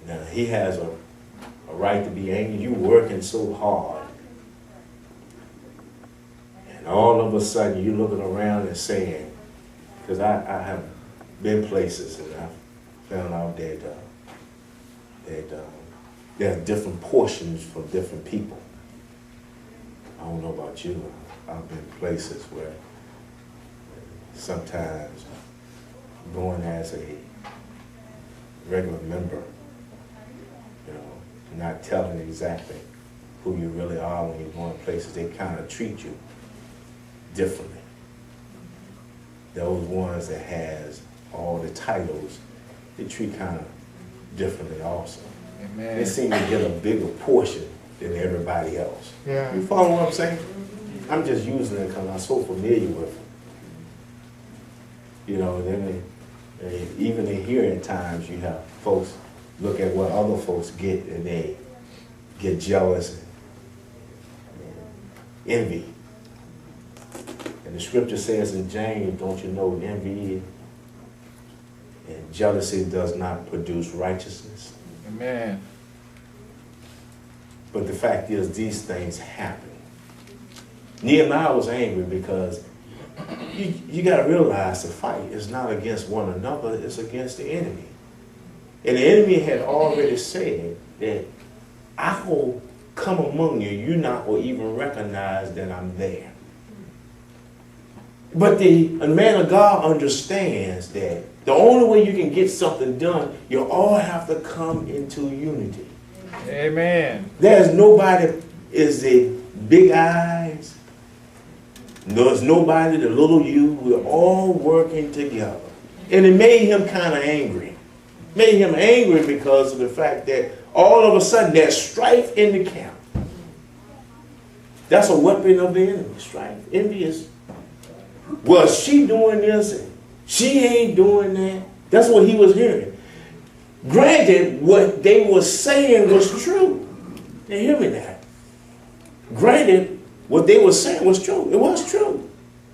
Now, he has a right to be angry. You working so hard. And all of a sudden, you looking around and saying, because I have been places and I found out that there are different portions for different people. I don't know about you. I've been places where sometimes going as a regular member, not telling exactly who you really are when you're going places, they kind of treat you differently. Those ones that has all the titles, they treat kind of differently also. Amen. They seem to get a bigger portion than everybody else. Yeah. You follow what I'm saying? I'm just using it because I'm so familiar with it. Then even in here at times you have folks look at what other folks get and they get jealous and envy. And the scripture says in James, don't you know, envy and jealousy does not produce righteousness. Amen. But the fact is, these things happen. Nehemiah was angry because you got to realize the fight is not against one another, it's against the enemy. And the enemy had already said that I will come among you, you not will even recognize that I'm there. But a man of God understands that the only way you can get something done, you all have to come into unity. Amen. There's nobody is the big eyes. There's nobody the little you. We're all working together. And it made him kind of angry. Made him angry because of the fact that all of a sudden there's strife in the camp. That's a weapon of the enemy, strife. Envy is, well, she doing this and she ain't doing that. That's what he was hearing. Granted, what they were saying was true. You hear me now? Granted, what they were saying was true. It was true.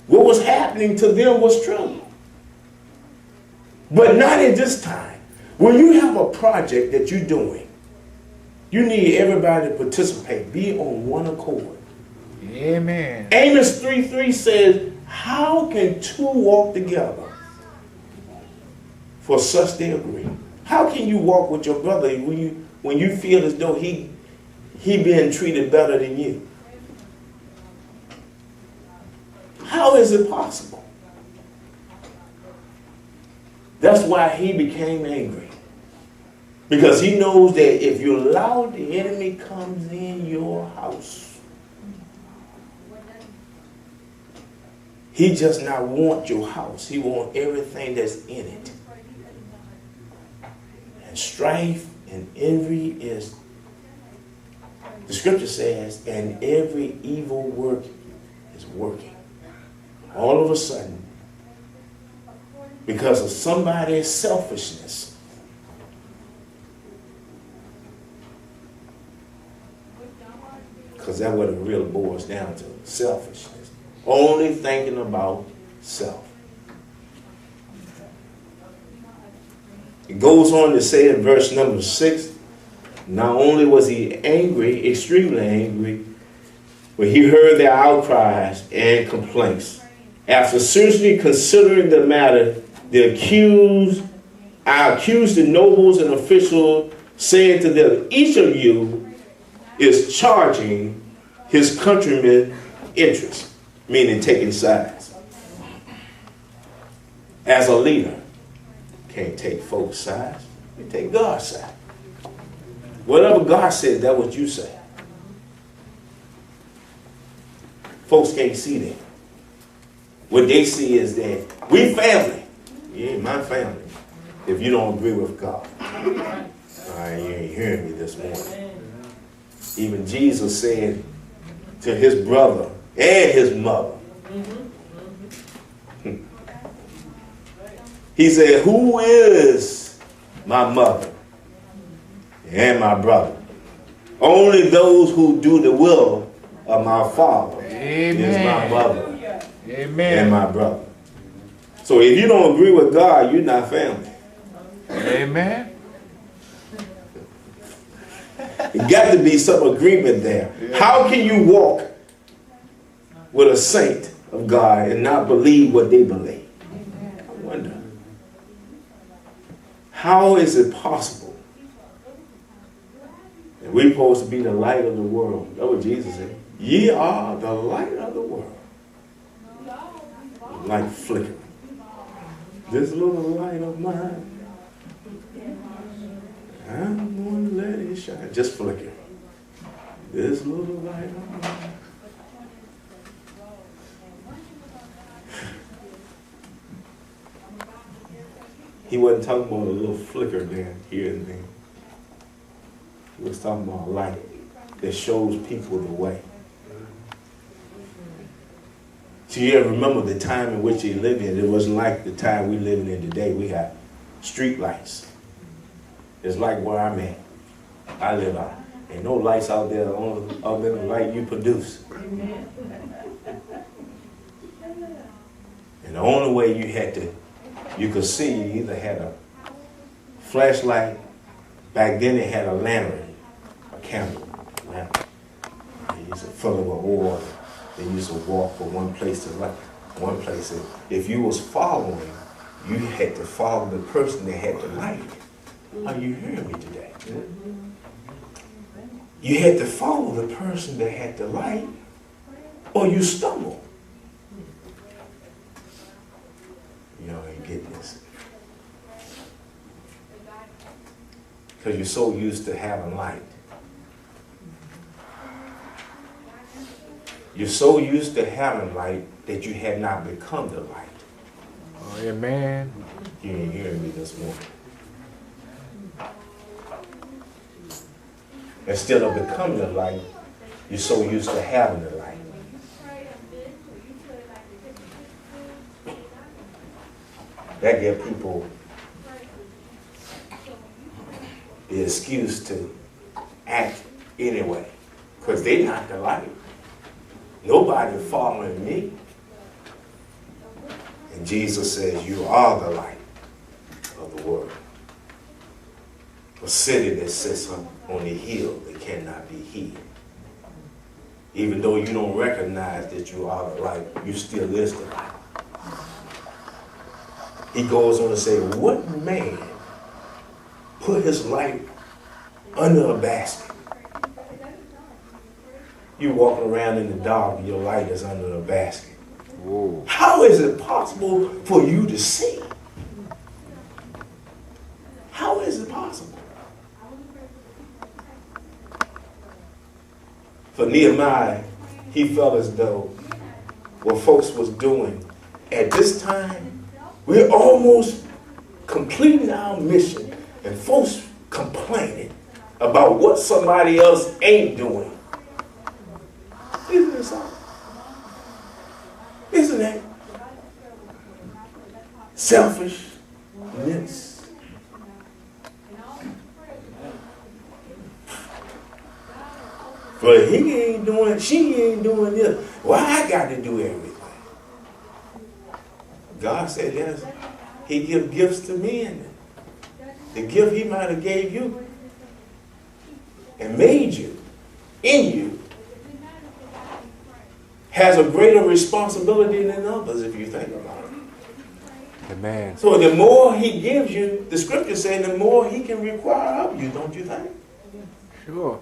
What was happening to them was true. But not at this time. When you have a project that you're doing, you need everybody to participate. Be on one accord. Amen. Amos 3:3 says, how can two walk together? For such they agree. How can you walk with your brother when you feel as though he being treated better than you? How is it possible? That's why he became angry. Because he knows that if you allow the enemy comes in your house, he does not want your house. He wants everything that's in it. And strife and envy is, the scripture says, and every evil work is working. All of a sudden, because of somebody's selfishness, because that's what it really boils down to, selfishness. Only thinking about self. It goes on to say in verse number 6, not only was he angry, extremely angry, but he heard their outcries and complaints. After seriously considering the matter, I accused the nobles and officials, saying to them, each of you is charging his countrymen interest, meaning taking sides. As a leader, can't take folks' sides, you take God's side. Whatever God says, that's what you say. Folks can't see that. What they see is that we family. You ain't my family if you don't agree with God. You ain't hearing me this morning. Even Jesus said to his brother and his mother, he said, who is my mother and my brother? Only those who do the will of my Father is my mother and my brother. So if you don't agree with God, you're not family. Amen. got to be some agreement there. Yeah. How can you walk with a saint of God and not believe what they believe? I wonder. How is it possible? And we're supposed to be the light of the world. That's what Jesus said. Ye are the light of the world. Like flickering. This little light of mine, I'm going to let it shine. Just flickering. This little light of mine. He wasn't talking about a little flicker there, here and there. He was talking about a light that shows people the way. So you ever remember the time in which he lived in? It wasn't like the time we living in today. We have street lights. It's like where I'm at. I live out. Ain't no lights out there other than the light you produce. And the only way you could see, you either had a flashlight. Back then they had a lantern, a candle lamp. They used to fill it with oil. They used to walk from one place to one place. And if you was following, you had to follow the person that had the light. Are you hearing me today? You had to follow the person that had the light, or you stumble. Y'all ain't getting this. Because you're so used to having light. You're so used to having light that you have not become the light. Oh, amen. You ain't hearing me this morning. Instead of becoming the light, you're so used to having the light. That gives people the excuse to act anyway, because they're not the light. Nobody following me. And Jesus says, you are the light of the world. A city that sits on the hill that cannot be hid. Even though you don't recognize that you are the light, you still is the light. He goes on to say, what man put his light under a basket? You walking around in the dark and your light is under a basket. Whoa. How is it possible for you to see? How is it possible? For Nehemiah, he felt as though what folks was doing at this time, we're almost completing our mission, and folks complaining about what somebody else ain't doing. Isn't it so? Isn't that selfishness? But he ain't doing, she ain't doing this. Why I got to do everything? God said, yes, he give gifts to men. The gift he might have gave you and made you, in you, has a greater responsibility than others if you think about it. Amen. So the more he gives you, the scripture says, the more he can require of you, don't you think? Sure.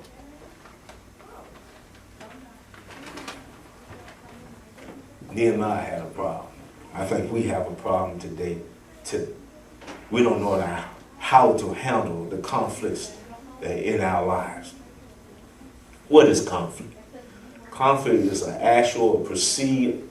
Nehemiah had a problem. I think we have a problem today. We don't know how to handle the conflicts that are in our lives. What is conflict? Conflict is an actual perceived